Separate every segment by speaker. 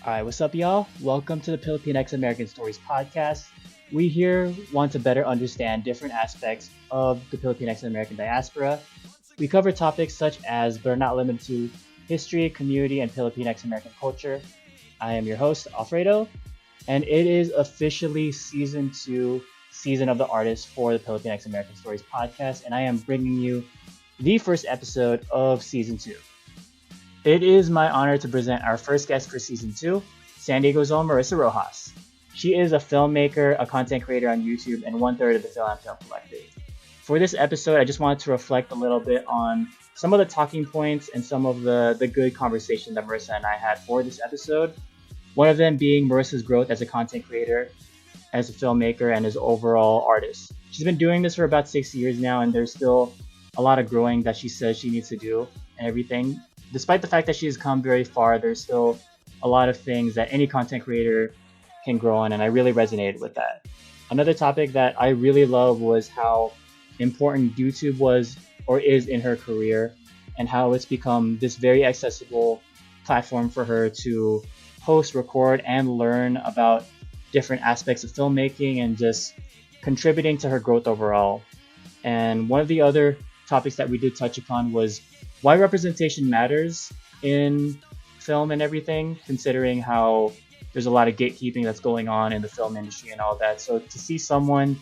Speaker 1: All right, what's up, y'all? Welcome to the Pilipinx-American Stories podcast. We here want to better understand different aspects of the Filipinx-American diaspora. We cover topics such as, but are not limited to, history, community, and Filipinx-American culture. I am your host, Alfredo, and it is officially season 2, season of the artist for the Filipinx-American Stories podcast, and I am bringing you the first episode of season 2. It is my honor to present our first guest for season 2, San Diego's own Marissa Roxas. She is a filmmaker, a content creator on YouTube, and one-third of the Fil-Am film collective. For this episode, I just wanted to reflect a little bit on some of the talking points and some of the good conversation that Marissa and I had for this episode. One of them being Marissa's growth as a content creator, as a filmmaker, and as overall artist. She's been doing this for about 6 years now, and there's still a lot of growing that she says she needs to do and everything. Despite the fact that she has come very far, there's still a lot of things that any content creator can grow on, and I really resonated with that. Another topic that I really love was how important YouTube was or is in her career, and how it's become this very accessible platform for her to post, record, and learn about different aspects of filmmaking and just contributing to her growth overall. And one of the other topics that we did touch upon was why representation matters in film and everything, considering how there's a lot of gatekeeping that's going on in the film industry and all that. So to see someone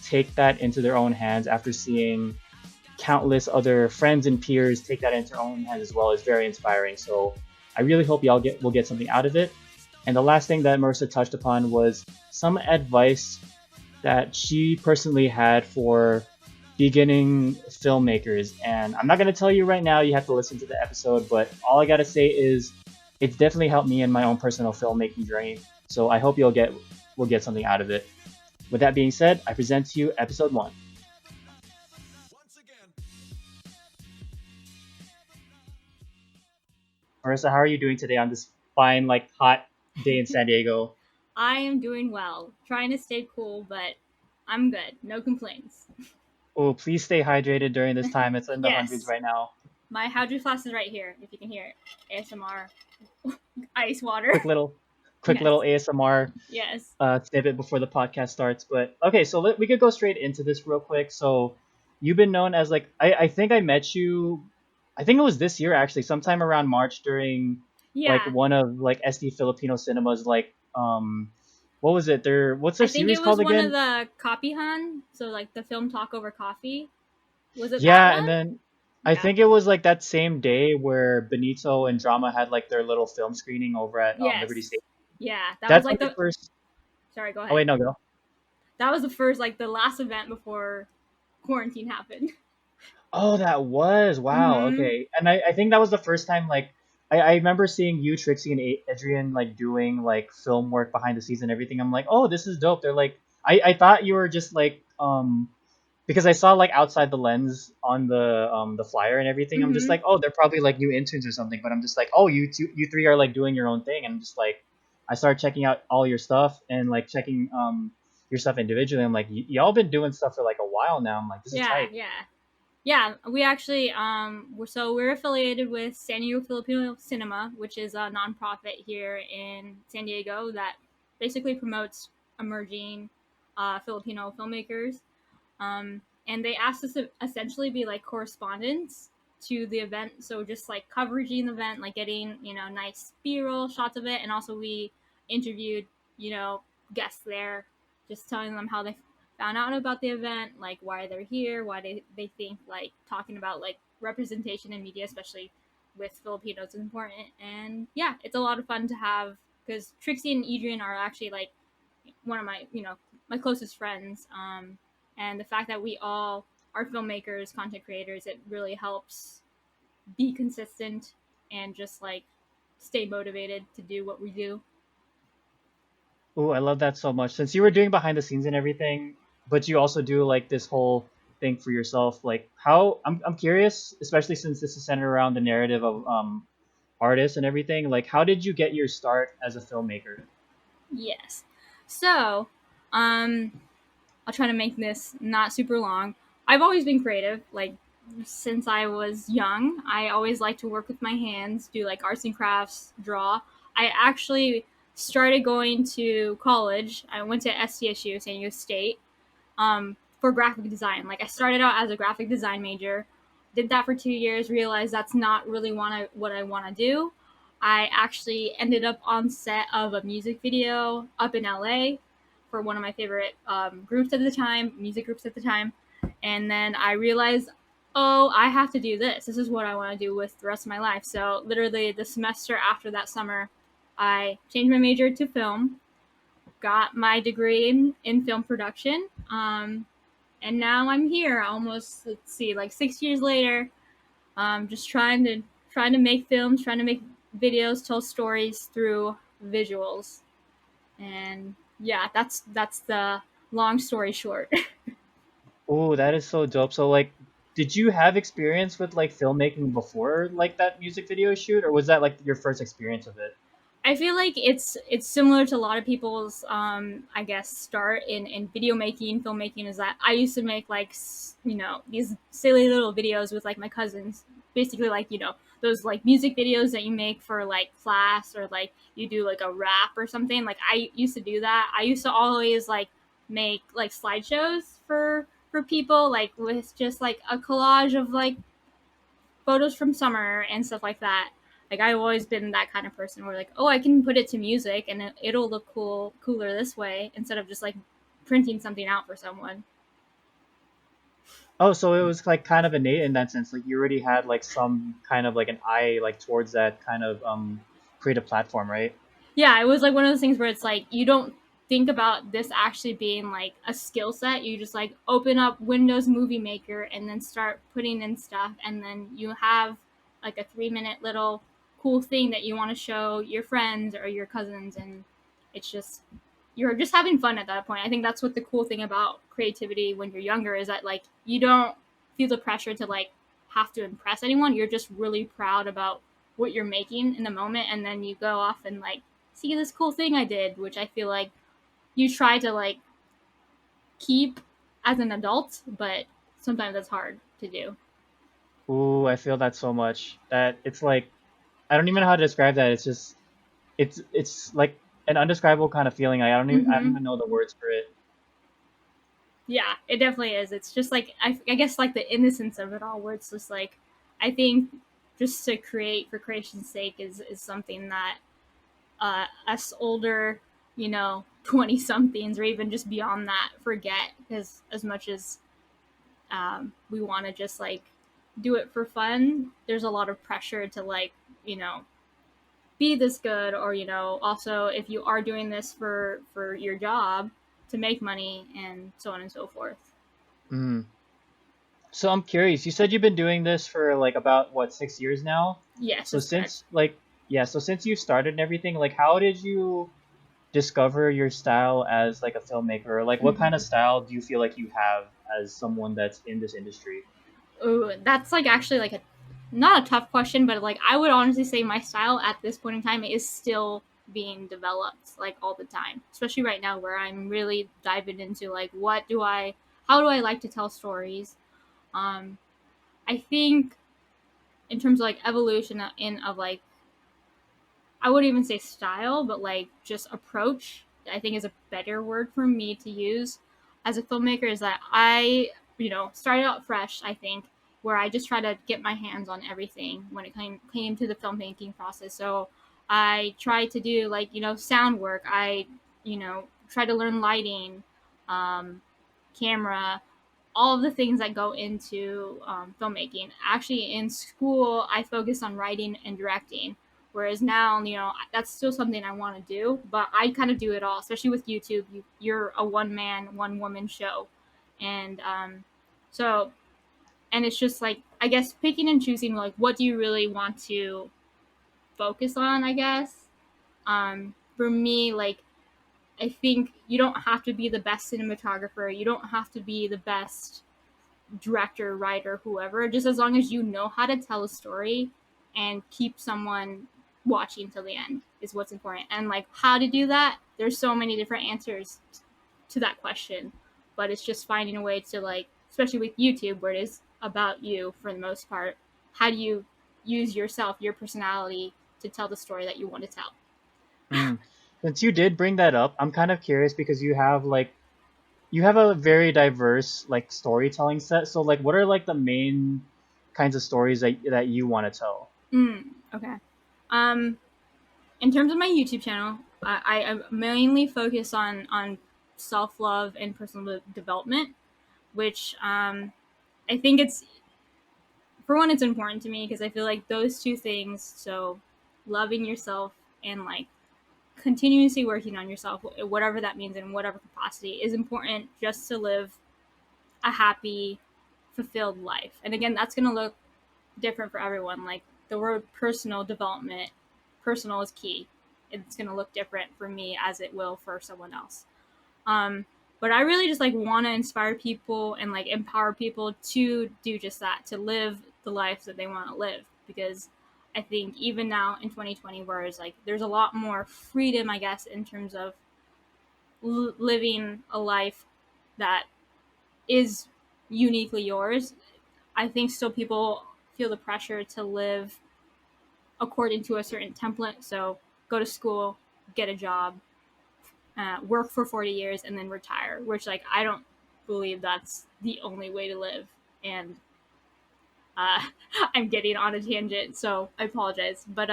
Speaker 1: take that into their own hands after seeing countless other friends and peers take that into their own hands as well is very inspiring. So I really hope y'all will get something out of it. And the last thing that Marissa touched upon was some advice that she personally had for beginning filmmakers. And I'm not going to tell you right now, you have to listen to the episode, but all I got to say is it's definitely helped me in my own personal filmmaking journey. So I hope we'll get something out of it. With that being said, I present to you episode 1. Marissa, how are you doing today on this fine, hot day in San Diego?
Speaker 2: I am doing well. Trying to stay cool, but I'm good. No complaints.
Speaker 1: Oh, please stay hydrated during this time. It's in the hundreds
Speaker 2: Yes.
Speaker 1: right now.
Speaker 2: My hydro flask is right here, if you can hear it. ASMR. Ice water.
Speaker 1: Quick little, quick
Speaker 2: Yes.
Speaker 1: little ASMR
Speaker 2: Yes.
Speaker 1: snippet before the podcast starts. But okay, so we could go straight into this real quick. So you've been known as I think I met you, I think it was this year actually, sometime around March during
Speaker 2: Yeah.
Speaker 1: one of SD Filipino cinemas what was it? What's their
Speaker 2: I think
Speaker 1: series
Speaker 2: it was
Speaker 1: called
Speaker 2: one of
Speaker 1: again?
Speaker 2: the Kapihan, so like the film talk over coffee. Was it that
Speaker 1: Yeah, and
Speaker 2: one?
Speaker 1: then I
Speaker 2: Yeah.
Speaker 1: think it was that same day where Benito and Drama had their little film screening over at Liberty
Speaker 2: Yes.
Speaker 1: State.
Speaker 2: Yeah. That was
Speaker 1: That's
Speaker 2: like
Speaker 1: when I
Speaker 2: the
Speaker 1: first.
Speaker 2: sorry, go
Speaker 1: Oh
Speaker 2: ahead.
Speaker 1: wait, no, go.
Speaker 2: That was the first, like the last event before quarantine happened.
Speaker 1: Oh, that was wow.
Speaker 2: Mm-hmm.
Speaker 1: Okay, and I think that was the first time I remember seeing you, Trixie, and Adrian doing film work behind the scenes and everything. I'm like, oh, this is dope. They're I thought you were just because I saw outside the lens on the flyer and everything. I'm just
Speaker 2: Mm-hmm.
Speaker 1: like, oh, they're probably new interns or something. But I'm just like, oh, you three are doing your own thing. And I'm just I started checking out all your stuff and checking your stuff individually. I'm like, y'all been doing stuff for a while now. I'm like, this is
Speaker 2: Yeah,
Speaker 1: tight.
Speaker 2: yeah. Yeah, we actually we're affiliated with San Diego Filipino Cinema, which is a nonprofit here in San Diego that basically promotes emerging Filipino filmmakers. And they asked us to essentially be like correspondents to the event, so just like coveraging the event, like getting nice B-roll shots of it, and also we interviewed guests there, just telling them how they found out about the event, like why they're here, why they think like talking about like representation in media, especially with Filipinos, is important. And yeah, it's a lot of fun to have because Trixie and Adrian are actually like one of my closest friends. And the fact that we all are filmmakers, content creators, it really helps be consistent and just like stay motivated to do what we do.
Speaker 1: Oh, I love that so much. Since you were doing behind the scenes and everything, but you also do this whole thing for yourself. How I'm curious, especially since this is centered around the narrative of artists and everything. How did you get your start as a filmmaker?
Speaker 2: Yes. So, um, I'll try to make this not super long. I've always been creative. Like since I was young, I always like to work with my hands, do like arts and crafts, draw. I actually started going to college. I went to SDSU, San Diego State, for graphic design. Like I started out as a graphic design major, did that for 2 years, realized that's not really what I want to do. I actually ended up on set of a music video up in LA for one of my favorite groups at the time, music groups at the time. And then I realized, oh, I have to do this. This is what I want to do with the rest of my life. So literally the semester after that summer, I changed my major to film, got my degree in film production. And now I'm here almost, let's see, like 6 years later, just trying to make films, trying to make videos, tell stories through visuals. And yeah, that's the long story short.
Speaker 1: Oh, that is so dope. So like, did you have experience with like filmmaking before like that music video shoot, or was that like your first experience of it?
Speaker 2: I feel like it's similar to a lot of people's I guess start in video making, filmmaking. Is that I used to make like these silly little videos with like my cousins, basically like those like music videos that you make for like class, or like you do like a rap or something. Like I used to do that. I used to always like make like slideshows for people, like with just like a collage of like photos from summer and stuff like that. Like I've always been that kind of person where like, oh, I can put it to music and it'll look cooler this way instead of just like printing something out for someone.
Speaker 1: Oh, so it was like kind of innate in that sense. Like you already had like some kind of like an eye like towards that kind of creative platform, right?
Speaker 2: Yeah, it was like one of those things where it's like you don't think about this actually being like a skill set. You just like open up Windows Movie Maker and then start putting in stuff, and then you have like a 3 minute little cool thing that you want to show your friends or your cousins, and it's just you're just having fun at that point. I think that's what the cool thing about creativity when you're younger is that like you don't feel the pressure to like have to impress anyone. You're just really proud about what you're making in the moment, and then you go off and like see this cool thing I did, which I feel like you try to like keep as an adult, but sometimes that's hard to do.
Speaker 1: Ooh, I feel that so much. That it's like I don't even know how to describe that. It's just it's like an undescribable kind of feeling. I don't
Speaker 2: Mm-hmm.
Speaker 1: even know the words for it.
Speaker 2: Yeah, it definitely is. It's just like I guess like the innocence of it all, where it's just like I think just to create for creation's sake is something that us older, 20 somethings or even just beyond that forget, because as much as we want to just like do it for fun, there's a lot of pressure to like you know be this good, or also if you are doing this for your job to make money and so on and so forth.
Speaker 1: Mm. So I'm curious. You said you've been doing this for like about what 6 years now.
Speaker 2: Yes,
Speaker 1: So
Speaker 2: that's correct.
Speaker 1: since like yeah, so since you started and everything, like how did you discover your style as like a filmmaker? Or like what kind of style do you feel like you have as someone that's in this industry?
Speaker 2: Ooh, that's like actually like a not a tough question, but like I would honestly say my style at this point in time is still being developed like all the time, especially right now where I'm really diving into like how do I like to tell stories. um I think in terms of like evolution of like I wouldn't even say style, but like just approach, I think is a better word for me to use as a filmmaker, is that I, started out fresh, I think, where I just try to get my hands on everything when it came to the filmmaking process. So I tried to do like, sound work. I, try to learn lighting, um, camera, all of the things that go into filmmaking. Actually, in school, I focused on writing and directing. Whereas now, that's still something I want to do, but I kind of do it all, especially with YouTube. You're a one man, one woman show. And so, and it's just like, I guess, picking and choosing, like, what do you really want to focus on, I guess. For me, like, I think you don't have to be the best cinematographer. You don't have to be the best director, writer, whoever, just as long as you know how to tell a story and keep someone watching till the end is what's important. And like how to do that, there's so many different answers to that question. But it's just finding a way to like, especially with YouTube where it is about you for the most part, how do you use yourself, your personality to tell the story that you want to tell?
Speaker 1: Mm. Since you did bring that up, I'm kind of curious because you have a very diverse like storytelling set. So like what are like the main kinds of stories that you want to tell?
Speaker 2: Okay. Um, in terms of my YouTube channel, I mainly focus on self love and personal development, which I think it's for one, it's important to me because I feel like those two things, so loving yourself and like continuously working on yourself, whatever that means in whatever capacity, is important just to live a happy, fulfilled life. And again, that's going to look different for everyone. Like the word personal development, personal is key. It's going to look different for me as it will for someone else. Um, but I really just like want to inspire people and like empower people to do just that, to live the life that they want to live. Because I think even now in 2020, whereas like there's a lot more freedom, I guess, in terms of living a life that is uniquely yours. I think still people feel the pressure to live according to a certain template. So go to school, get a job, work for 40 years, and then retire, which, like, I don't believe that's the only way to live. And uh, I'm getting on a tangent, so I apologize. But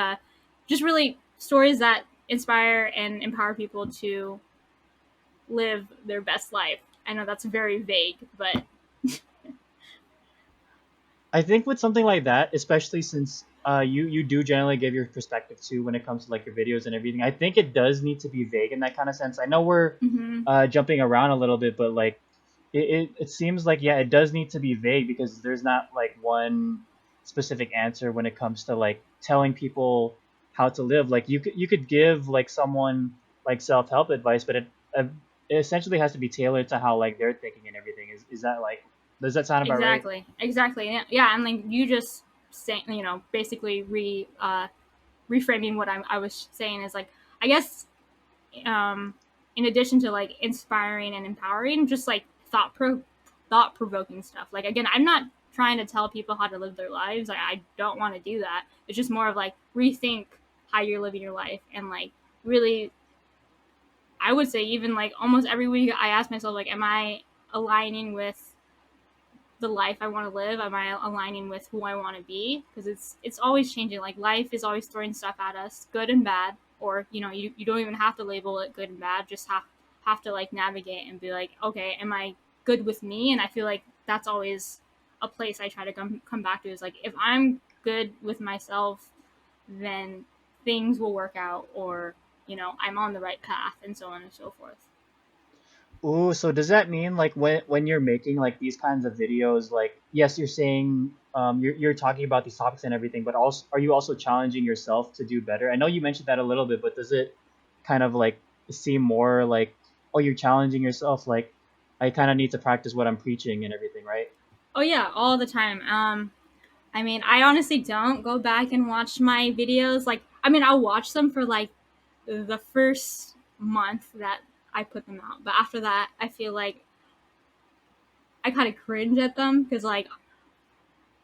Speaker 2: just really stories that inspire and empower people to live their best life. I know that's very vague, but
Speaker 1: I think with something like that, especially since you do generally give your perspective too when it comes to like your videos and everything. I think it does need to be vague in that kind of sense. I know we're
Speaker 2: mm-hmm.
Speaker 1: jumping around a little bit, but like it seems like yeah, it does need to be vague because there's not like one specific answer when it comes to like telling people how to live. Like you could give like someone like self help advice, but it essentially has to be tailored to how like they're thinking and everything. Is that like does that sound about right?
Speaker 2: Exactly. Yeah, and like you just saying, basically reframing what I was saying is like, I guess, um, in addition to like inspiring and empowering, just like thought provoking stuff. Like again, I'm not trying to tell people how to live their lives. I don't want to do that. It's just more of like rethink how you're living your life and like really, I would say even like almost every week I ask myself like, am I aligning with the life I want to live? Am I aligning with who I want to be? Because it's always changing. Like life is always throwing stuff at us, good and bad. Or you don't even have to label it good and bad. Just have to like navigate and be like, okay, am I good with me? And I feel like that's always a place I try to come back to is like if I'm good with myself, then things will work out, or I'm on the right path, and so on and so forth.
Speaker 1: Ooh, so does that mean like when you're making like these kinds of videos, like yes, you're saying you're talking about these topics and everything, but also are you also challenging yourself to do better? I know you mentioned that a little bit, but does it kind of like seem more like oh you're challenging yourself like I kind of need to practice what I'm preaching and everything, right?
Speaker 2: Oh yeah, all the time. I mean, I honestly don't go back and watch my videos. Like, I mean, I'll watch them for like the first month that I put them out. But after that, I feel like I kind of cringe at them because, like,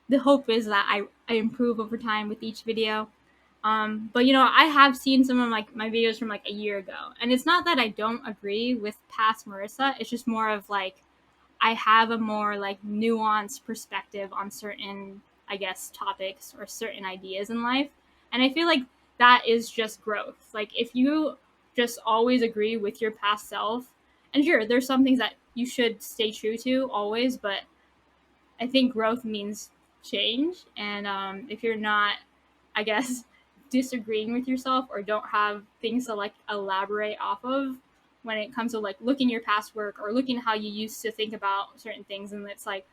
Speaker 2: the hope is that I improve over time with each video. But I have seen some of like my videos from like a year ago, and it's not that I don't agree with past Marissa. It's just more of like I have a more like nuanced perspective on certain, I guess, topics or certain ideas in life. And I feel like that is just growth. Like if you just always agree with your past self, and sure, there's some things that you should stay true to always, but I think growth means change. And if you're not, I guess, disagreeing with yourself or don't have things to like elaborate off of when it comes to like looking your past work or looking how you used to think about certain things, and it's like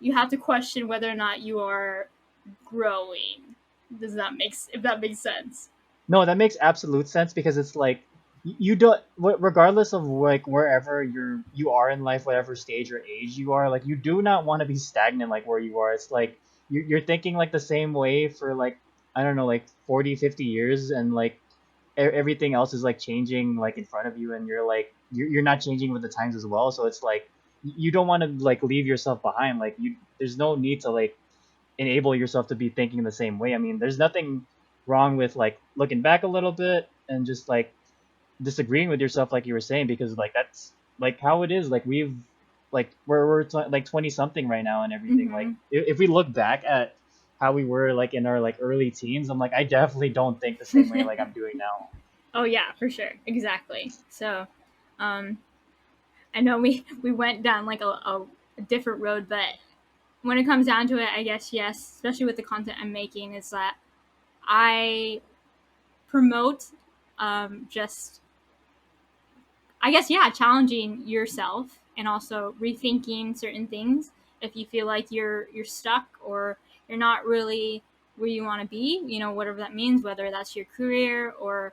Speaker 2: you have to question whether or not you are growing. Does that make if that makes sense?
Speaker 1: No, that makes absolute sense because it's like you don't regardless of like wherever you are in life, whatever stage or age you are, like you do not want to be stagnant like where you are. It's like you're thinking like the same way for like I don't know like 40, 50 years and like everything else is like changing like in front of you and you're like you're not changing with the times as well. So it's like you don't want to like leave yourself behind. Like you there's no need to like enable yourself to be thinking the same way. I mean, there's nothing wrong with like looking back a little bit and just like disagreeing with yourself, like you were saying, because like that's like how it is. Like we're 20 something right now and everything. Like
Speaker 2: Mm-hmm.
Speaker 1: if we look back at how we were like in our like early teens, I'm like I definitely don't think the same way like I'm doing now.
Speaker 2: Oh yeah, for sure, exactly. So, um, I know we went down like a different road, but when it comes down to it, I guess yes, especially with the content I'm making, is that I promote just I guess yeah, challenging yourself and also rethinking certain things if you feel like you're stuck or you're not really where you want to be, whatever that means, whether that's your career or,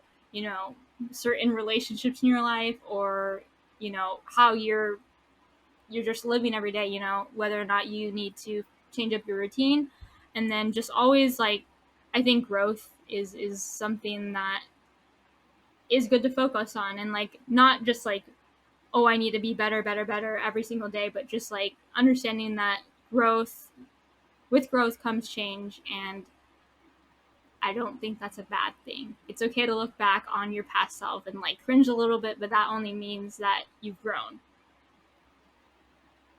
Speaker 2: certain relationships in your life or, how you're just living every day, whether or not you need to change up your routine. And then just always like I think growth is something that is good to focus on and like not just like oh, I need to be better, better, better every single day, but just like understanding that growth, with growth comes change. And I don't think that's a bad thing. It's okay to look back on your past self and like cringe a little bit, but that only means that you've grown.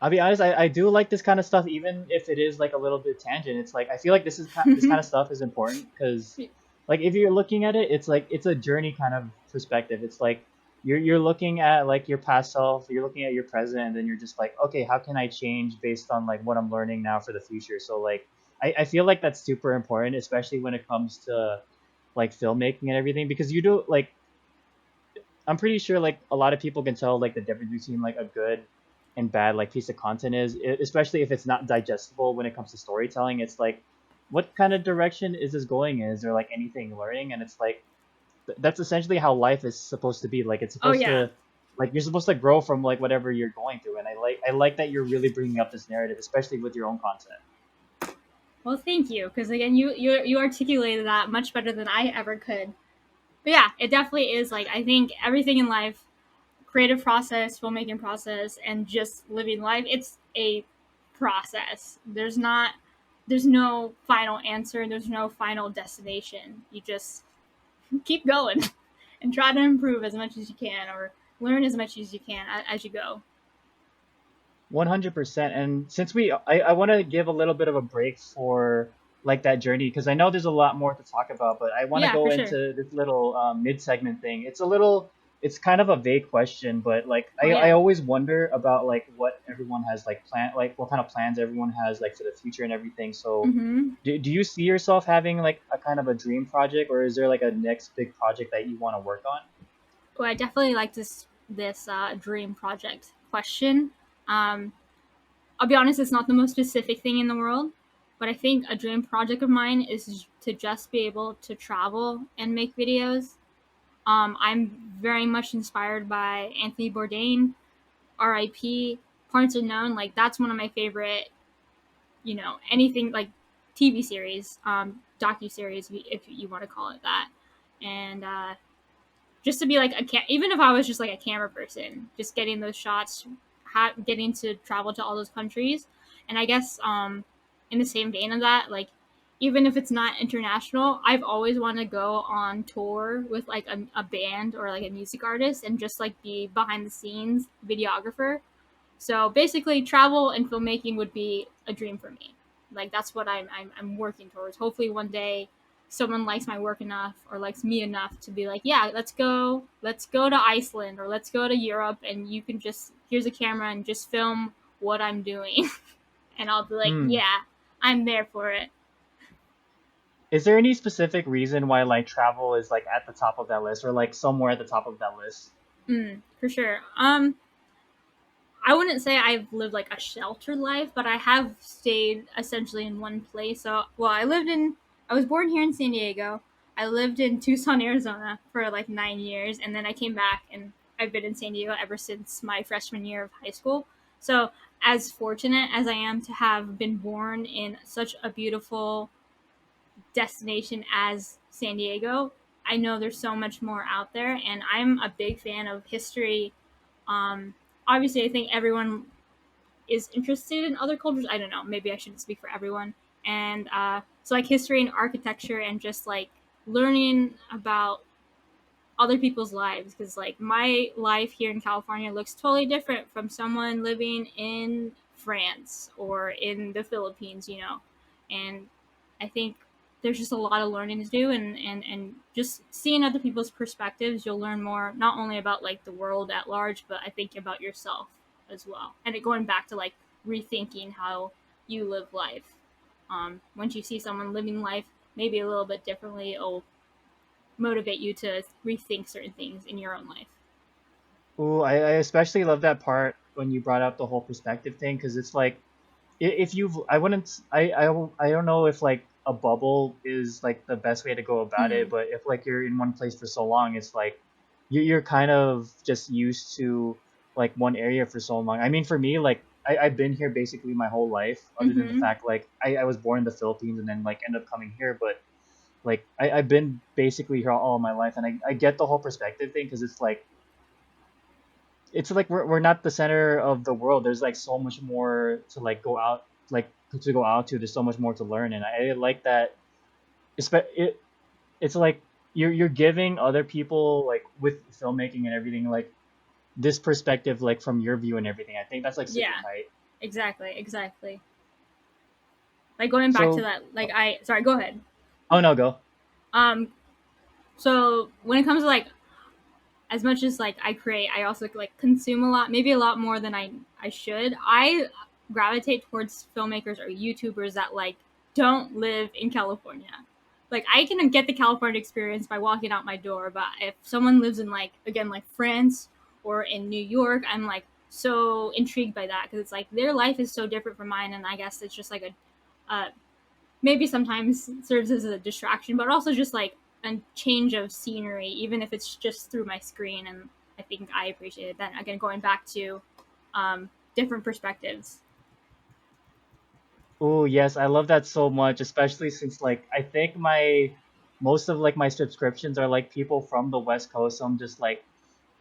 Speaker 1: I'll be honest, I do like this kind of stuff, even if it is like a little bit tangent. It's like I feel like this kind of stuff is important because, like, if you're looking at it, it's like it's a journey kind of perspective. It's like you're looking at like your past self, you're looking at your present, and then you're just like, okay, how can I change based on like what I'm learning now for the future? So like, I feel like that's super important, especially when it comes to like filmmaking and everything, because you do like I'm pretty sure like a lot of people can tell like the difference between like a good and bad like piece of content is, especially if it's not digestible when it comes to storytelling. It's like, what kind of direction is this going in? Is there like anything learning? And it's like that's essentially how life is supposed to be. Like it's
Speaker 2: Oh
Speaker 1: supposed
Speaker 2: yeah.
Speaker 1: to like you're supposed to grow from like whatever you're going through. And I like that you're really bringing up this narrative, especially with your own content.
Speaker 2: Well, thank you, because again, you articulated that much better than I ever could. But yeah, it definitely is like I think everything in life, creative process, filmmaking process, and just living life, it's a process. There's no final answer, there's no final destination. You just keep going and try to improve as much as you can or learn as much as you can as you go.
Speaker 1: 100%. And since I want to give a little bit of a break for like that journey because I know there's a lot more to talk about, but I want to
Speaker 2: Yeah,
Speaker 1: go
Speaker 2: for sure.
Speaker 1: into this little mid segment thing. It's kind of a vague question, but like
Speaker 2: Oh
Speaker 1: I
Speaker 2: yeah.
Speaker 1: always wonder about like what everyone has like like what kind of plans everyone has like for the future and everything. So
Speaker 2: Mm-hmm.
Speaker 1: do you see yourself having like a kind of a dream project, or is there like a next big project that you want to work on?
Speaker 2: Well, I definitely like this dream project question. Um, I'll be honest, it's not the most specific thing in the world, but I think a dream project of mine is to just be able to travel and make videos. I'm very much inspired by Anthony Bourdain, R.I.P. Parts Unknown. Like that's one of my favorite, anything like TV series, docu series, if you want to call it that. And just to be like even if I was just like a camera person, just getting those shots, getting to travel to all those countries, and I guess in the same vein of that, like even if it's not international, I've always wanted to go on tour with like a band or like a music artist and just like be behind the scenes videographer. So basically, travel and filmmaking would be a dream for me. Like that's what I'm working towards. Hopefully, one day someone likes my work enough or likes me enough to be like, yeah, let's go to Iceland or let's go to Europe, and you can just here's a camera and just film what I'm doing, and I'll be like,
Speaker 1: Hmm.
Speaker 2: yeah, I'm there for it.
Speaker 1: Is there any specific reason why like travel is like at the top of that list or like somewhere at the top of that list?
Speaker 2: For sure. I wouldn't say I've lived like a sheltered life, but I have stayed essentially in one place. So, well, I was born here in San Diego. I lived in Tucson, Arizona for like 9 years, and then I came back and I've been in San Diego ever since my freshman year of high school. So, as fortunate as I am to have been born in such a beautiful destination as San Diego, I know there's so much more out there, and I'm a big fan of history. Um, Obviously, I think everyone is interested in other cultures. I don't know. Maybe I shouldn't speak for everyone. And so, like history and architecture, and just like learning about other people's lives, because like my life here in California looks totally different from someone living in France or in the Philippines, you know. And I think there's just a lot of learning to do, and just seeing other people's perspectives, you'll learn more not only about like the world at large, but I think about yourself as well. And it going back to like rethinking how you live life. Once you see someone living life maybe a little bit differently, it'll motivate you to rethink certain things in your own life.
Speaker 1: Ooh, I especially love that part when you brought up the whole perspective thing, because it's like if you've I wouldn't I don't know if like a bubble is like the best way to go about it,
Speaker 2: Mm-hmm.
Speaker 1: but if like you're in one place for so long, it's like you're kind of just used to like one area for so long. I mean, for me, like I've been here basically my whole life, other than the
Speaker 2: Mm-hmm.
Speaker 1: fact like I was born in the Philippines and then like ended up coming here, but like I've been basically here all my life, and I get the whole perspective thing, because it's like we're not the center of the world. There's like so much more to like go out like to go out to. There's so much more to learn, and I like that. It's like you're giving other people like with filmmaking and everything like this perspective like from your view and everything. I think that's like super
Speaker 2: Yeah,
Speaker 1: tight.
Speaker 2: exactly. Like going back to
Speaker 1: So,
Speaker 2: that, like I sorry, go ahead.
Speaker 1: oh no, go.
Speaker 2: Um, so when it comes to like as much as like I create, I also like consume a lot, maybe a lot more than I should. I gravitate towards filmmakers or YouTubers that like don't live in California. Like I can get the California experience by walking out my door, but if someone lives in like again like France or in New York, I'm like so intrigued by that because it's like their life is so different from mine, and I guess it's just like a maybe sometimes serves as a distraction, but also just like a change of scenery, even if it's just through my screen. And I think I appreciate it. Then again, going back to different perspectives.
Speaker 1: Oh yes, I love that so much, especially since like I think my most of like my subscriptions are like people from the West Coast. So I'm just like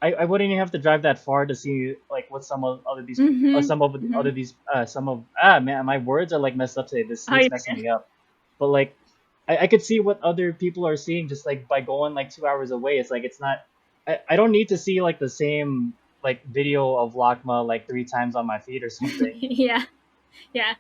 Speaker 1: I wouldn't even have to drive that far to see like what some of other these
Speaker 2: Mm-hmm.
Speaker 1: some of the
Speaker 2: Mm-hmm.
Speaker 1: other these some of man, my words are like messed up today. This
Speaker 2: Oh
Speaker 1: heat's
Speaker 2: yeah.
Speaker 1: messing me up. But like I could see what other people are seeing just like by going like 2 hours away. It's like it's not I don't need to see like the same like video of Lakma like three times on my feed or something.
Speaker 2: Yeah. Yeah.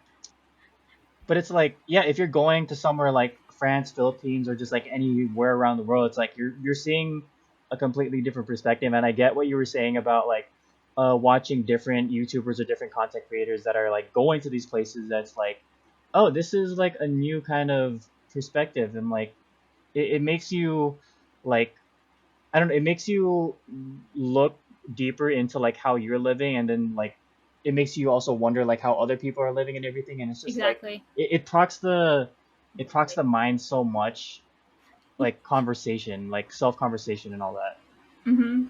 Speaker 1: But it's like, yeah, if you're going to somewhere like France, Philippines, or just like anywhere around the world, it's like you're seeing a completely different perspective. And I get what you were saying about like watching different YouTubers or different content creators that are like going to these places. That's like, oh, this is like a new kind of perspective, and like it makes you like I don't know, it makes you look deeper into like how you're living, and then like it makes you also wonder like how other people are living and everything, and it's just like
Speaker 2: Exactly.
Speaker 1: it procs the mind so much, like conversation, like self conversation and all that.
Speaker 2: Mm-hmm.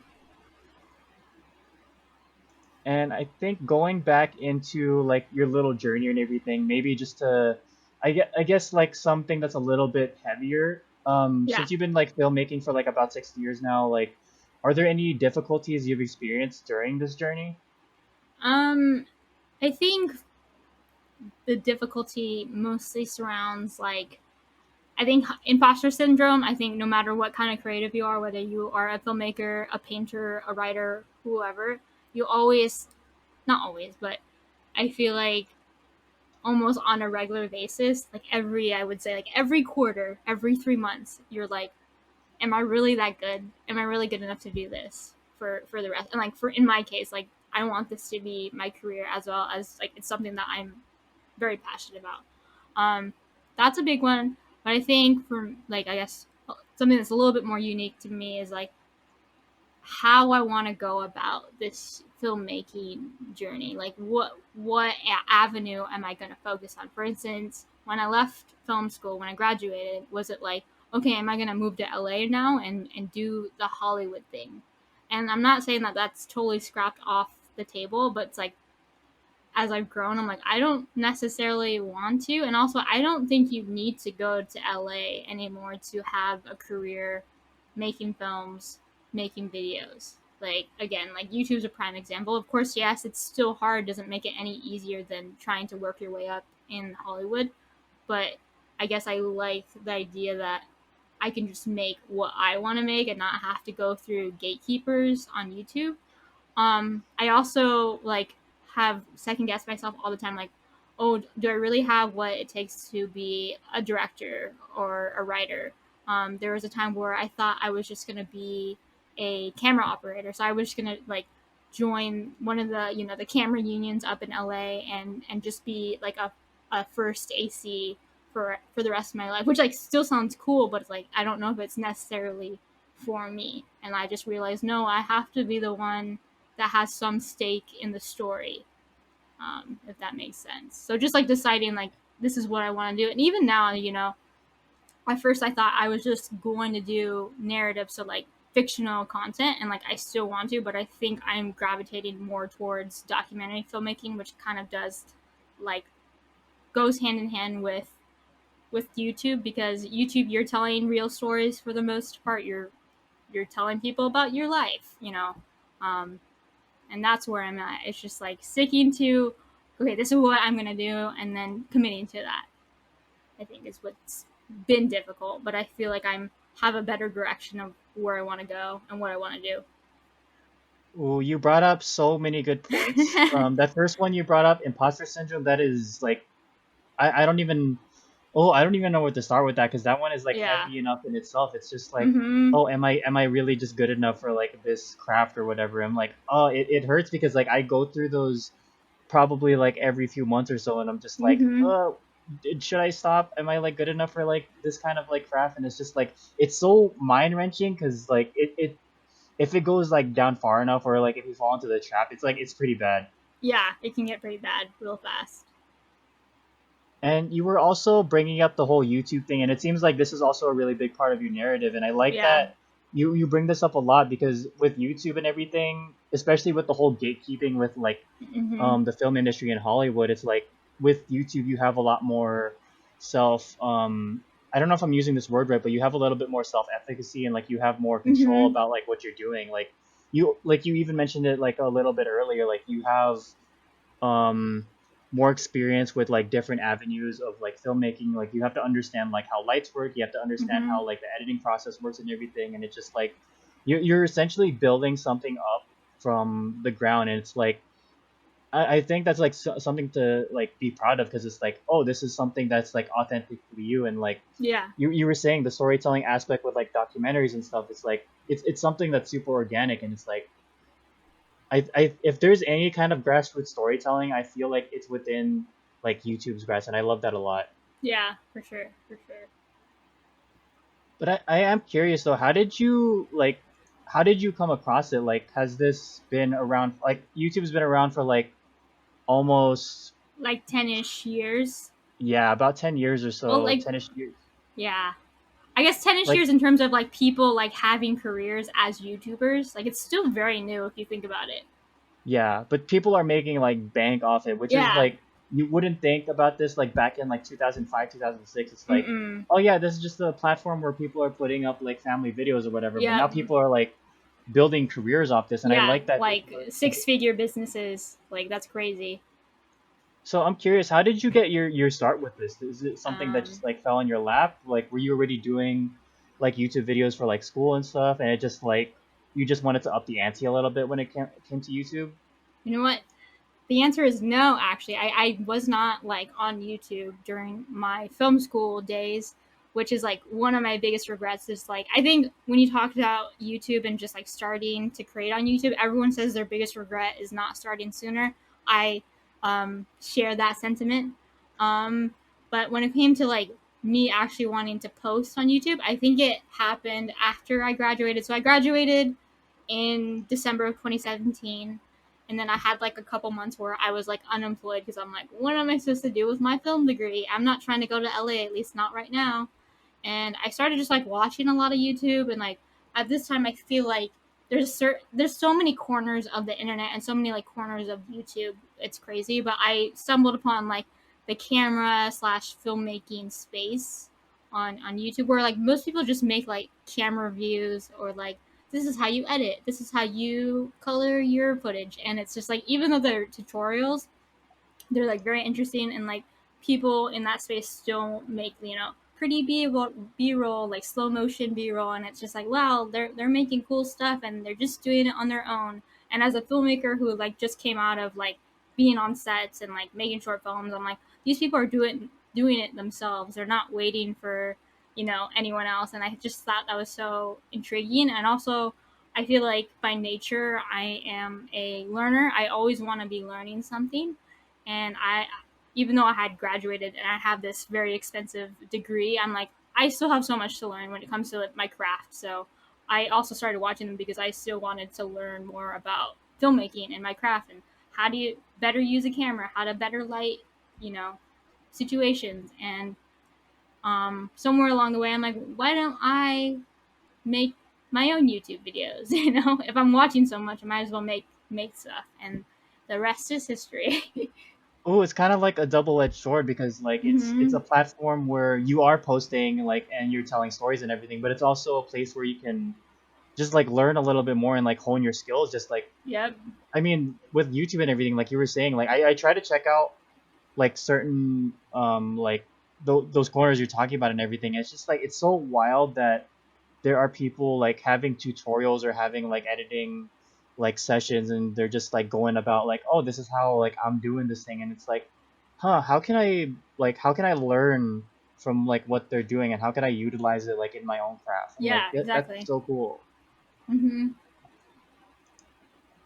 Speaker 1: And I think going back into like your little journey and everything, maybe just to I guess like something that's a little bit heavier.
Speaker 2: Yeah.
Speaker 1: Since you've been like filmmaking for like about 6 years now, like are there any difficulties you've experienced during this journey?
Speaker 2: Um, I think the difficulty mostly surrounds like I think imposter syndrome. I think no matter what kind of creative you are, whether you are a filmmaker, a painter, a writer, whoever, you always, not always, but I feel like almost on a regular basis, like I would say, like every quarter, every 3 months, you're like, am I really that good? Am I really good enough to do this for the rest? And like for in my case, like I want this to be my career as well as like it's something that I'm very passionate about. Um, that's a big one. But I think for like I guess something that's a little bit more unique to me is like how I want to go about this filmmaking journey. Like what avenue am I going to focus on? For instance, when I left film school, when I graduated, was it like, okay, am I going to move to LA now and do the Hollywood thing? And I'm not saying that that's totally scrapped off the table, but it's like as I've grown, I'm like, I don't necessarily want to. And also, I don't think you need to go to LA anymore to have a career making films, making videos. Like, again, like YouTube's a prime example. Of course, yes, it's still hard, doesn't make it any easier than trying to work your way up in Hollywood. But I guess I like the idea that I can just make what I want to make and not have to go through gatekeepers on YouTube. I also like have second guessed myself all the time, like, oh, do I really have what it takes to be a director or a writer? There was a time where I thought I was just gonna be a camera operator, so I was just gonna like join one of the the camera unions up in LA and just be like a first AC for the rest of my life, which like still sounds cool, but it's like I don't know if it's necessarily for me. And I just realized, no, I have to be the one that has some stake in the story, if that makes sense. So just like deciding like this is what I want to do, and even now, at first I thought I was just going to do narrative, so like fictional content, and like I still want to, but I think I'm gravitating more towards documentary filmmaking, which kind of does like goes hand in hand with YouTube, because YouTube you're telling real stories for the most part. You're telling people about your life, um, and that's where I'm at. It's just like sticking to, okay, this is what I'm gonna do, and then committing to that. I think is what's been difficult, but I feel like I'm have a better direction of where I want to go and what I want to
Speaker 1: Ooh, you brought up so many good points.
Speaker 2: do.
Speaker 1: That first one you brought up, imposter syndrome, that is like I don't even I don't even know where to start with that because that one is like
Speaker 2: Yeah.
Speaker 1: heavy enough in itself. It's just like,
Speaker 2: Mhm.
Speaker 1: oh, am I really just good enough for like this craft or whatever? I'm like, oh, it hurts because like I go through those probably like every few months or so, and I'm just like,
Speaker 2: Mhm.
Speaker 1: should I stop? Am I like good enough for like this kind of like craft? And it's just like it's so mind wrenching because like it if it goes like down far enough or like if you fall into the trap, it's like it's pretty bad.
Speaker 2: Yeah, it can get pretty bad real fast.
Speaker 1: And you were also bringing up the whole YouTube thing, and it seems like this is also a really big part of your narrative. And I like
Speaker 2: Yeah.
Speaker 1: that you bring this up a lot because with YouTube and everything, especially with the whole gatekeeping with like
Speaker 2: Mhm.
Speaker 1: the film industry in Hollywood, it's like with YouTube you have a lot more self I don't know if I'm using this word right, but you have a little bit more self efficacy and like you have more control
Speaker 2: Mhm.
Speaker 1: about like what you're doing. Like you even mentioned it like a little bit earlier, like you have um more experience with like different avenues of like filmmaking. Like you have to understand like how lights work, you have to understand
Speaker 2: Mhm.
Speaker 1: how like the editing process works and everything, and it's just like you're essentially building something up from the ground. And it's like I think that's like something to like be proud of because it's like, oh, this is something that's like authentically you. And like
Speaker 2: Yeah.
Speaker 1: you were saying the storytelling aspect with like documentaries and stuff, it's like it's something that's super organic. And it's like I if there's any kind of grassroots storytelling, I feel like it's within like YouTube's grasp, and I love that a lot.
Speaker 2: Yeah, for sure. For sure.
Speaker 1: But I am curious though, how did you come across it? Like, has this been around? Like, YouTube's been around for like almost,
Speaker 2: Like 10ish years.
Speaker 1: yeah, about 10 years or
Speaker 2: Well,
Speaker 1: so,
Speaker 2: like
Speaker 1: 10ish years.
Speaker 2: yeah. I guess 10ish
Speaker 1: Like,
Speaker 2: years in terms of like people like having careers as YouTubers. Like it's still very new if you think about it.
Speaker 1: yeah, but people are making like bank off it, which is
Speaker 2: Yeah.
Speaker 1: like you wouldn't think about this like back in like 2005, 2006. It's like,
Speaker 2: Mm-mm.
Speaker 1: oh yeah, this is just a platform where people are putting up like family videos or whatever. But now
Speaker 2: Yep.
Speaker 1: people are like building careers off this, and I
Speaker 2: Yeah,
Speaker 1: like that
Speaker 2: like
Speaker 1: people are like.
Speaker 2: six-figure businesses. Like that's crazy.
Speaker 1: So I'm curious, how did you get your start with this? Is it something that
Speaker 2: Um,
Speaker 1: just like fell in your lap? Like, were you already doing like YouTube videos for like school and stuff, and it just like you just wanted to up the ante a little bit when it came to YouTube?
Speaker 2: you know what? The answer is no, actually. I was not like on YouTube during my film school days, which is like one of my biggest regrets. Is like, I think when you talk about YouTube and just like starting to create on YouTube, everyone says their biggest regret is not starting sooner. I share that sentiment. Um, but when it came to like me actually wanting to post on YouTube, I think it happened after I graduated. So I graduated in December of 2017, and then I had like a couple months where I was like unemployed because I'm like, what am I supposed to do with my film degree? I'm not trying to go to LA, at least not right now. And I started just like watching a lot of YouTube, and like at this time I feel like there's so many corners of the internet and so many like corners of YouTube. It's crazy, but I stumbled upon like the camera slash filmmaking space on YouTube, where like most people just make like camera reviews, or like this is how you edit, this is how you color your footage. And it's just like, even though they're tutorials, they're like very interesting, and like people in that space still make pretty B-roll, like slow motion B-roll, and it's just like, wow, they're making cool stuff and they're just doing it on their own. And as a filmmaker who like just came out of like being on sets and like making short films, I'm like, these people are doing it themselves. They're not waiting for, anyone else. And I just thought that was so intriguing. And also, I feel like by nature I am a learner. I always want to be learning something, and I even though I had graduated and I have this very expensive degree, I'm like, I still have so much to learn when it comes to my craft. So I also started watching them because I still wanted to learn more about filmmaking and my craft and how do you better use a camera, how to better light, situations. And somewhere along the way, I'm like, why don't I make my own YouTube videos? If I'm watching so much, I might as well make stuff, and the rest is history.
Speaker 1: Oh, it's kind of like a double-edged sword because like it's
Speaker 2: hmm
Speaker 1: a platform where you are posting like and you're telling stories and everything, but it's also a place where you can just like learn a little bit more and like hone your skills. Just like
Speaker 2: Yep.
Speaker 1: I mean, with YouTube and everything, like you were saying, like I try to check out like certain like those corners you're talking about and everything. It's just like it's so wild that there are people like having tutorials or having like editing like sessions and they're just like going about like, oh, this is how like I'm doing this thing, and it's like, huh, how can I learn from like what they're doing and how can I utilize it like in my own craft? I'm like,
Speaker 2: Yeah,
Speaker 1: That's
Speaker 2: exactly.
Speaker 1: so cool.
Speaker 2: hmm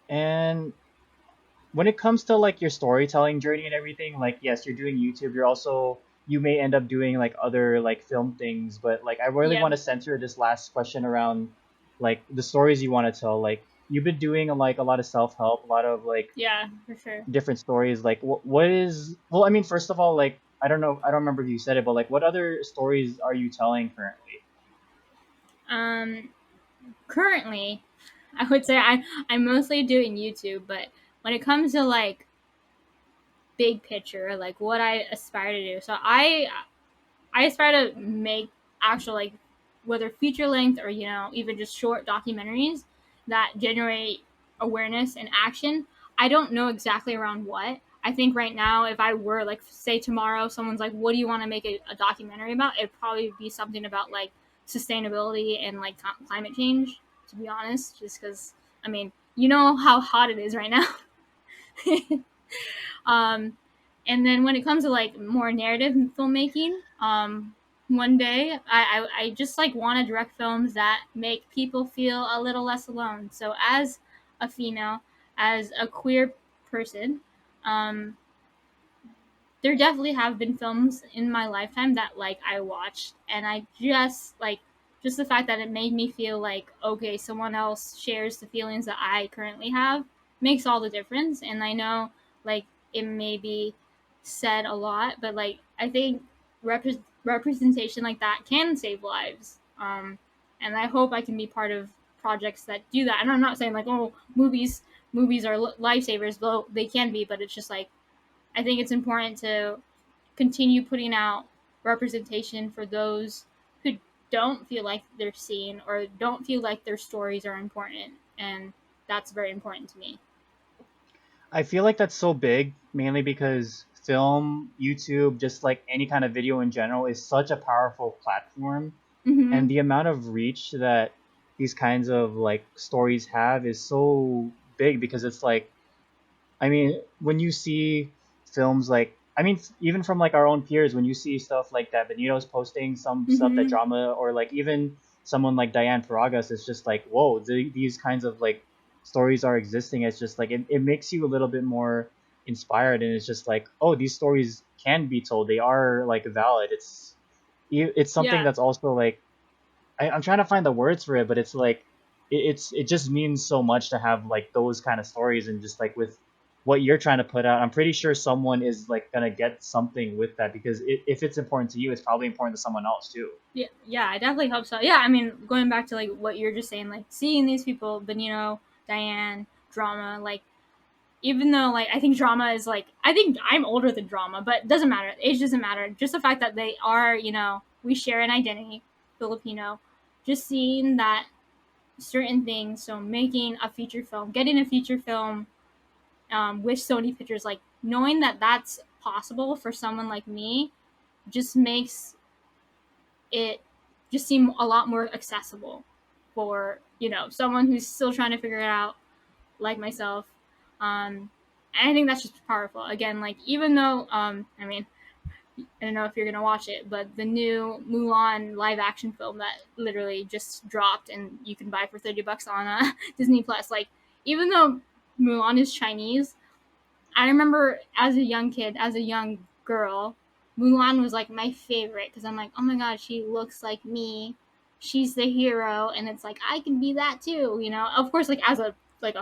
Speaker 1: And when it comes to like your storytelling journey and everything, like yes, you're doing YouTube, you may end up doing like other like film things, but like I really
Speaker 2: Yeah.
Speaker 1: want to center this last question around like the stories you want to tell. Like you've been doing like a lot of self-help, a lot of like
Speaker 2: Yeah, for sure.
Speaker 1: different stories. Like what is well, I mean, first of all, like I don't know, I don't remember if you said it, but like what other stories are you telling currently?
Speaker 2: Um, Currently, I would say I'm mostly doing YouTube, but when it comes to like big picture, like what I aspire to do, so I aspire to make actual like whether feature length or even just short documentaries that generate awareness and action. I don't know exactly around what. I think right now, if I were like say tomorrow, someone's like, "What do you want to make a documentary about?" It'd probably be something about like sustainability and like climate change. To be honest, just because I mean, you know how hot it is right now. Um, and then when it comes to like more narrative filmmaking, one day I just like want to direct films that make people feel a little less alone. So as a female, as a queer person, um, there definitely have been films in my lifetime that like I watched and I just the fact that it made me feel like okay, someone else shares the feelings that I currently have makes all the difference. And I know like it may be said a lot, but like I think representation like that can save lives. And I hope I can be part of projects that do that. And I'm not saying like oh movies are lifesavers, though they can be, but it's just like I think it's important to continue putting out representation for those who don't feel like they're seen or don't feel like their stories are important. And that's very important to me.
Speaker 1: I feel like that's so big, mainly because film, YouTube, just like any kind of video in general, is such a powerful platform, and
Speaker 2: Mm-hmm.
Speaker 1: the amount of reach that these kinds of like stories have is so big because it's like I mean, when you see films like, I mean, even from like our own peers, when you see stuff like that, Benito's posting some stuff that
Speaker 2: Mm-hmm.
Speaker 1: drama, or like even someone like Diane Paragas, it's just like, whoa, these kinds of like stories are existing. It's just like, it makes you a little bit more inspired. And it's just like, oh, these stories can be told. They are like valid. It's something
Speaker 2: Yeah.
Speaker 1: that's also like, I'm trying to find the words for it, but it's like it just means so much to have like those kind of stories, and just like with what you're trying to put out, I'm pretty sure someone is like gonna get something with that because if it's important to you, it's probably important to someone else too.
Speaker 2: Yeah, yeah, I definitely hope so. Yeah, I mean, going back to like what you're just saying, like seeing these people, Benito, Diane, drama, like even though like I think drama is like I think I'm older than drama, but it doesn't matter. Age doesn't matter. Just the fact that they are, we share an identity, Filipino. Just seeing that certain things. So making a feature film, getting a feature film with Sony Pictures, like knowing that that's possible for someone like me, just makes it just seemed a lot more accessible for, you know, someone who's still trying to figure it out, like myself. And I think that's just powerful. Again, like, even though, I mean, I don't know if you're gonna watch it, but the new Mulan live action film that literally just dropped and you can buy for $30 on Disney Plus. Like, even though Mulan is Chinese, I remember as a young kid, as a young girl, Mulan was like my favorite because I'm like, oh my god, she looks like me. She's the hero, and it's like I can be that too. You know, of course, like as a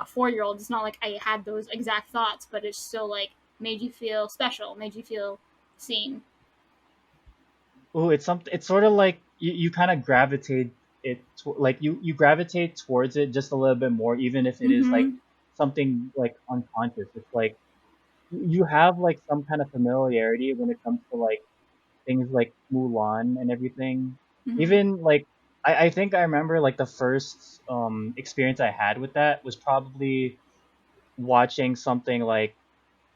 Speaker 2: 4-year-old, it's not like I had those exact thoughts, but it's still like made you feel special, made you feel seen.
Speaker 1: Oh, it's something. It's sort of like you kind of gravitate like you gravitate towards it just a little bit more, even if it is like
Speaker 2: Mm-hmm.
Speaker 1: something like unconscious. It's like you have like some kind of familiarity when it comes to like things like Mulan and everything.
Speaker 2: Mm-hmm.
Speaker 1: Even like I think I remember like the first experience I had with that was probably watching something like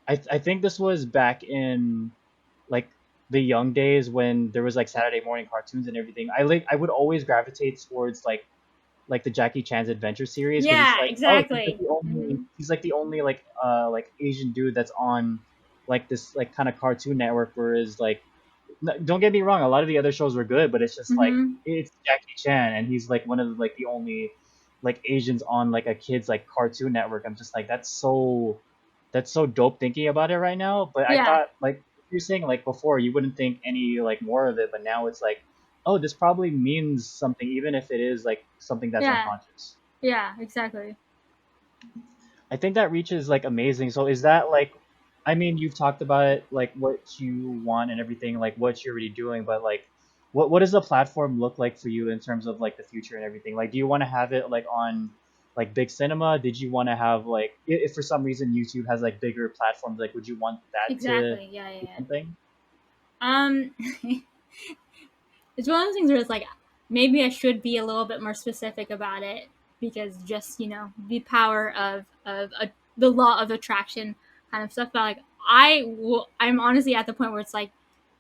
Speaker 1: I think this was back in like the young days when there was like Saturday morning cartoons and everything. I would always gravitate towards like the Jackie Chan's adventure series because it's
Speaker 2: Yeah,
Speaker 1: like, oh,
Speaker 2: exactly. Mm-hmm.
Speaker 1: he's like the only like Asian dude that's on like this like kind of Cartoon Network, whereas like don't get me wrong, a lot of the other shows were good, but it's just like
Speaker 2: Mm-hmm.
Speaker 1: it's Jackie Chan and he's like one of like the only like Asians on like a kid's like Cartoon Network. I'm just like that's so dope thinking about it right now. But I
Speaker 2: Yeah,
Speaker 1: thought like you're saying like before you wouldn't think any like more of it, but now it's like, oh, this probably means something even if it is like something that's
Speaker 2: yeah,
Speaker 1: unconscious.
Speaker 2: yeah, exactly.
Speaker 1: I think that reach is like amazing. So is that like, I mean, you've talked about it, like what you want and everything, like what you're already doing, but like, what does the platform look like for you in terms of like the future and everything? Like, do you want to have it like on like big cinema? Did you want to have like, if for some reason YouTube has like bigger platforms, like would you want that to
Speaker 2: Exactly. Yeah, yeah,
Speaker 1: be
Speaker 2: yeah.
Speaker 1: something?
Speaker 2: Um, it's one of those things where it's like maybe I should be a little bit more specific about it because just, you know, the power of the law of attraction kind of stuff. But like I'm honestly at the point where it's like,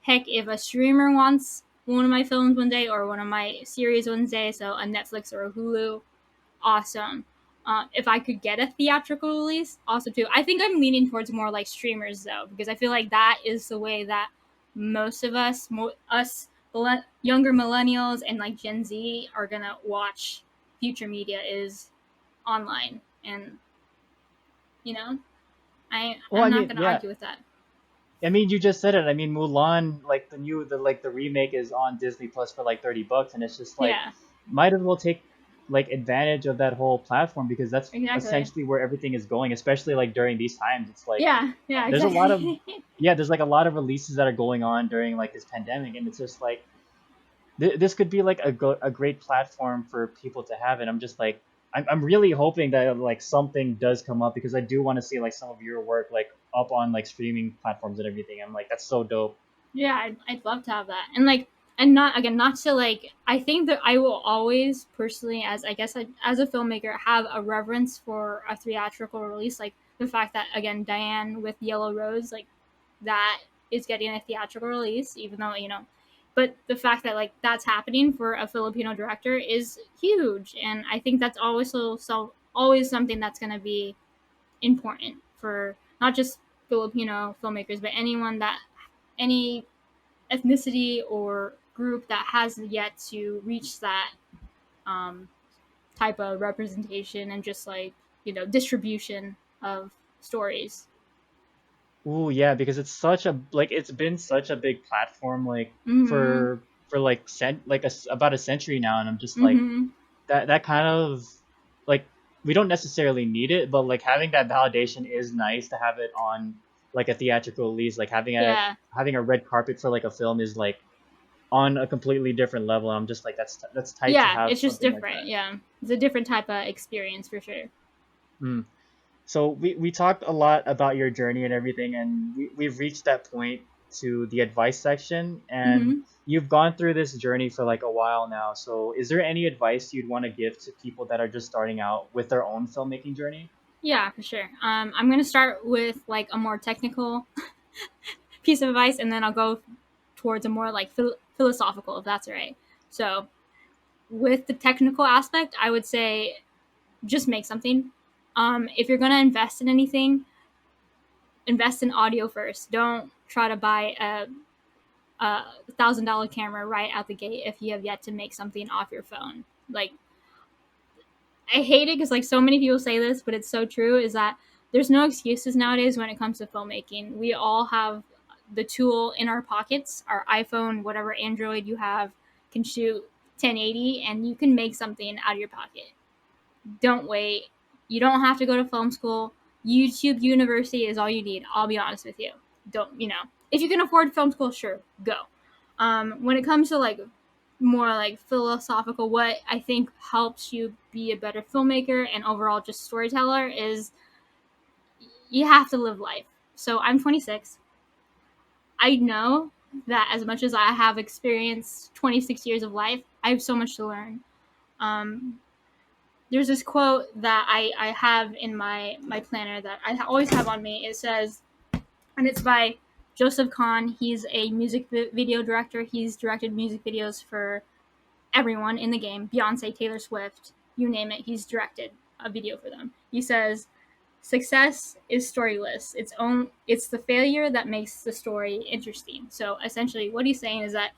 Speaker 2: heck, if a streamer wants one of my films one day or one of my series one day, so a Netflix or a Hulu, awesome. If I could get a theatrical release, also too. I think I'm leaning towards more like streamers though, because I feel like that is the way that most of us, younger millennials and like Gen Z, are gonna watch future media is online, and you know,
Speaker 1: Well,
Speaker 2: I'm
Speaker 1: I
Speaker 2: not
Speaker 1: mean,
Speaker 2: gonna
Speaker 1: yeah,
Speaker 2: argue with that.
Speaker 1: I mean, you just said it. I mean, Mulan, like the like the remake is on Disney Plus for like $30, and it's just like
Speaker 2: Yeah,
Speaker 1: might as well take like advantage of that whole platform because that's
Speaker 2: exactly.
Speaker 1: essentially where everything is going, especially like during these times. It's like
Speaker 2: Yeah, yeah,
Speaker 1: there's a lot of
Speaker 2: exactly.
Speaker 1: yeah, there's like a lot of releases that are going on during like this pandemic, and it's just like this could be like a great platform for people to have. And I'm just like I'm really hoping that like something does come up because I do want to see like some of your work like up on like streaming platforms and everything. I'm like that's so dope.
Speaker 2: Yeah, I'd love to have that. And like, and not again, not to like, I think that I will always personally, as I guess as a filmmaker, have a reverence for a theatrical release. Like the fact that, again, Diane with Yellow Rose, like that is getting a theatrical release, even though, you know, but the fact that like that's happening for a Filipino director is huge. And I think that's always always something that's going to be important for not just Filipino filmmakers, but anyone that any ethnicity or group that has yet to reach that um, type of representation and just like, you know, distribution of stories.
Speaker 1: Ooh, yeah, because it's such a like it's been such a big platform like
Speaker 2: Mm-hmm.
Speaker 1: for like about a century now, and I'm just like
Speaker 2: Mm-hmm.
Speaker 1: that kind of like we don't necessarily need it, but like having that validation is nice to have it on like a theatrical release. Like
Speaker 2: Yeah.
Speaker 1: having a red carpet for like a film is like on a completely different level. And I'm just like that's tight to
Speaker 2: Yeah,
Speaker 1: have
Speaker 2: it's just
Speaker 1: something like
Speaker 2: different.
Speaker 1: that.
Speaker 2: Yeah, it's a different type of experience for sure.
Speaker 1: Mm. So we talked a lot about your journey and everything, and we've reached that point to the advice section, and
Speaker 2: Mm-hmm.
Speaker 1: you've gone through this journey for like a while now. So is there any advice you'd want to give to people that are just starting out with their own filmmaking journey?
Speaker 2: Yeah, for sure. I'm gonna start with like a more technical piece of advice, and then I'll go towards a more like philosophical, if that's all right. So with the technical aspect, I would say just make something. If you're going to invest in anything, invest in audio first. Don't try to buy a $1,000 camera right out the gate if you have yet to make something off your phone. Like, I hate it because like so many people say this, but it's so true. Is that there's no excuses nowadays when it comes to filmmaking. We all have the tool in our pockets. Our iPhone, whatever Android you have, can shoot 1080, and you can make something out of your pocket. Don't wait. You don't have to go to film school. YouTube University is all you need. I'll be honest with you. Don't, if you can afford film school, sure, go. When it comes to like more like philosophical, what I think helps you be a better filmmaker and overall just storyteller is you have to live life. So I'm 26. I know that as much as I have experienced 26 years of life, I have so much to learn. Um, there's this quote that I have in my planner that I always have on me. It says, and it's by Joseph Kahn. He's a music video director. He's directed music videos for everyone in the game, Beyonce, Taylor Swift, you name it. He's directed a video for them. He says, "Success is storyless. It's the failure that makes the story interesting." So essentially, what he's saying is that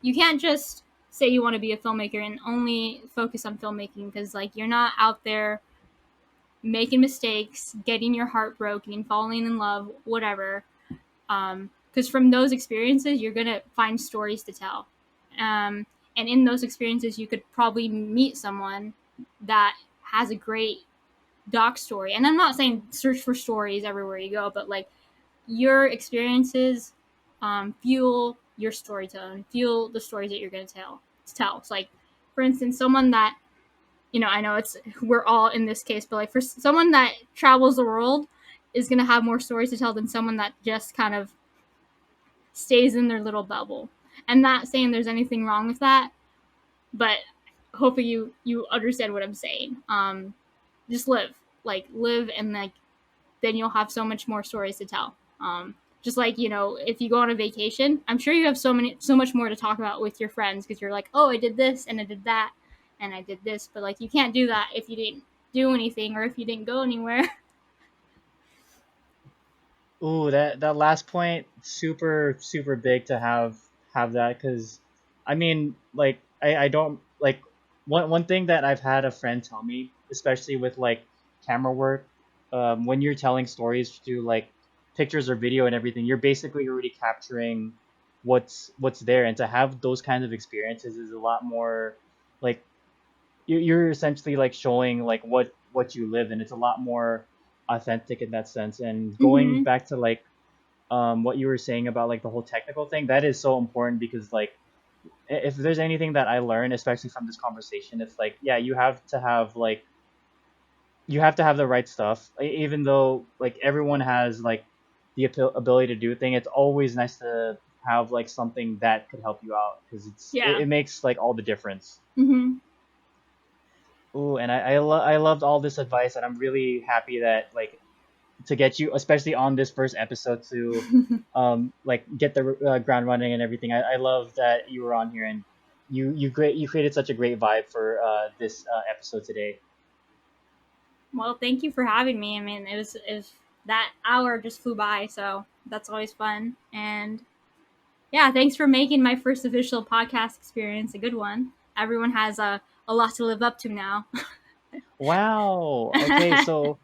Speaker 2: you can't just say you want to be a filmmaker and only focus on filmmaking because like you're not out there making mistakes, getting your heart broken, falling in love, whatever. Because from those experiences, you're gonna find stories to tell, and in those experiences, you could probably meet someone that has a great doc story. And I'm not saying search for stories everywhere you go, but like your experiences fuel your storytelling, fuel the stories that you're gonna tell. It's like, for instance, someone that I know we're all in this case, but like for someone that travels the world is gonna have more stories to tell than someone that just kind of stays in their little bubble. I'm not saying there's anything wrong with that, but hopefully you understand what I'm saying. Just live, and like then you'll have so much more stories to tell. Just like if you go on a vacation, I'm sure you have so much more to talk about with your friends because you're like, oh, I did this and I did that and I did this, but like you can't do that if you didn't do anything or if you didn't go anywhere.
Speaker 1: Ooh, that last point, super super big to have that, because I mean, like I don't like one thing that I've had a friend tell me, especially with like camera work, when you're telling stories through like pictures or video and everything, you're basically already capturing what's there, and to have those kinds of experiences is a lot more like you're essentially like showing like what you live, and it's a lot more authentic in that sense. And going
Speaker 2: Mm-hmm.
Speaker 1: back to like what you were saying about like the whole technical thing, that is so important, because like if there's anything that I learned, especially from this conversation, it's like, yeah, you have to have the right stuff. Even though like everyone has like the ability to do a thing, it's always nice to have like something that could help you out, because
Speaker 2: Yeah.
Speaker 1: it makes like all the difference.
Speaker 2: Mm-hmm.
Speaker 1: Ooh, and I loved all this advice, and I'm really happy that like to get you, especially on this first episode, to like get the ground running and everything. I love that you were on here, and you created such a great vibe for this episode today.
Speaker 2: Well, thank you for having me. I mean, it was that hour just flew by, so that's always fun. And yeah, thanks for making my first official podcast experience a good one. Everyone has a lot to live up to now.
Speaker 1: Wow. Okay, so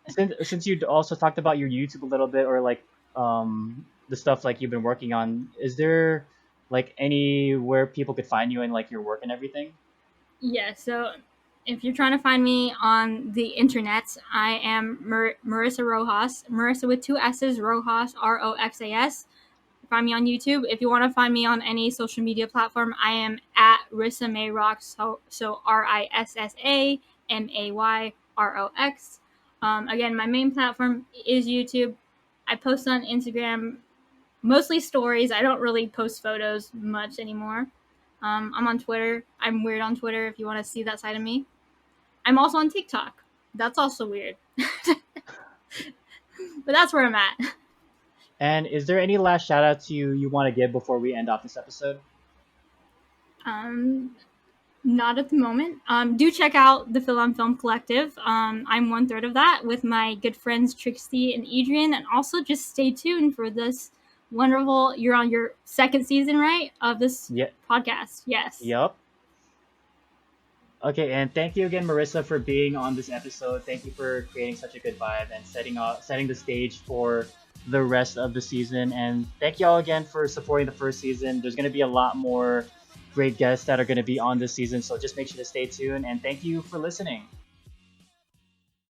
Speaker 1: since you also talked about your YouTube a little bit, or like the stuff like you've been working on, is there like anywhere people could find you and like your work and everything?
Speaker 2: Yeah, so if you're trying to find me on the internet, I am Marissa Rojas. Marissa with two S's, Rojas, Roxas. Find me on YouTube. If you want to find me on any social media platform, I am at Rissa May Rocks. So RissaMayRox. Again, my main platform is YouTube. I post on Instagram, mostly stories. I don't really post photos much anymore. I'm on Twitter. I'm weird on Twitter if you want to see that side of me. I'm also on TikTok. That's also weird. But that's where I'm at.
Speaker 1: And is there any last shout outs you want to give before we end off this episode?
Speaker 2: Um, Not at the moment. Do check out the Fil-Am Film Collective. I'm one third of that with my good friends Trixie and Adrian, and also just stay tuned for this wonderful. You're on your second season, right, of this
Speaker 1: Yeah.
Speaker 2: podcast? Yes.
Speaker 1: Yep. Okay, and thank you again, Marissa, for being on this episode. Thank you for creating such a good vibe and setting the stage for the rest of the season. And thank you all again for supporting the first season. There's going to be a lot more great guests that are going to be on this season, so just make sure to stay tuned. And thank you for listening.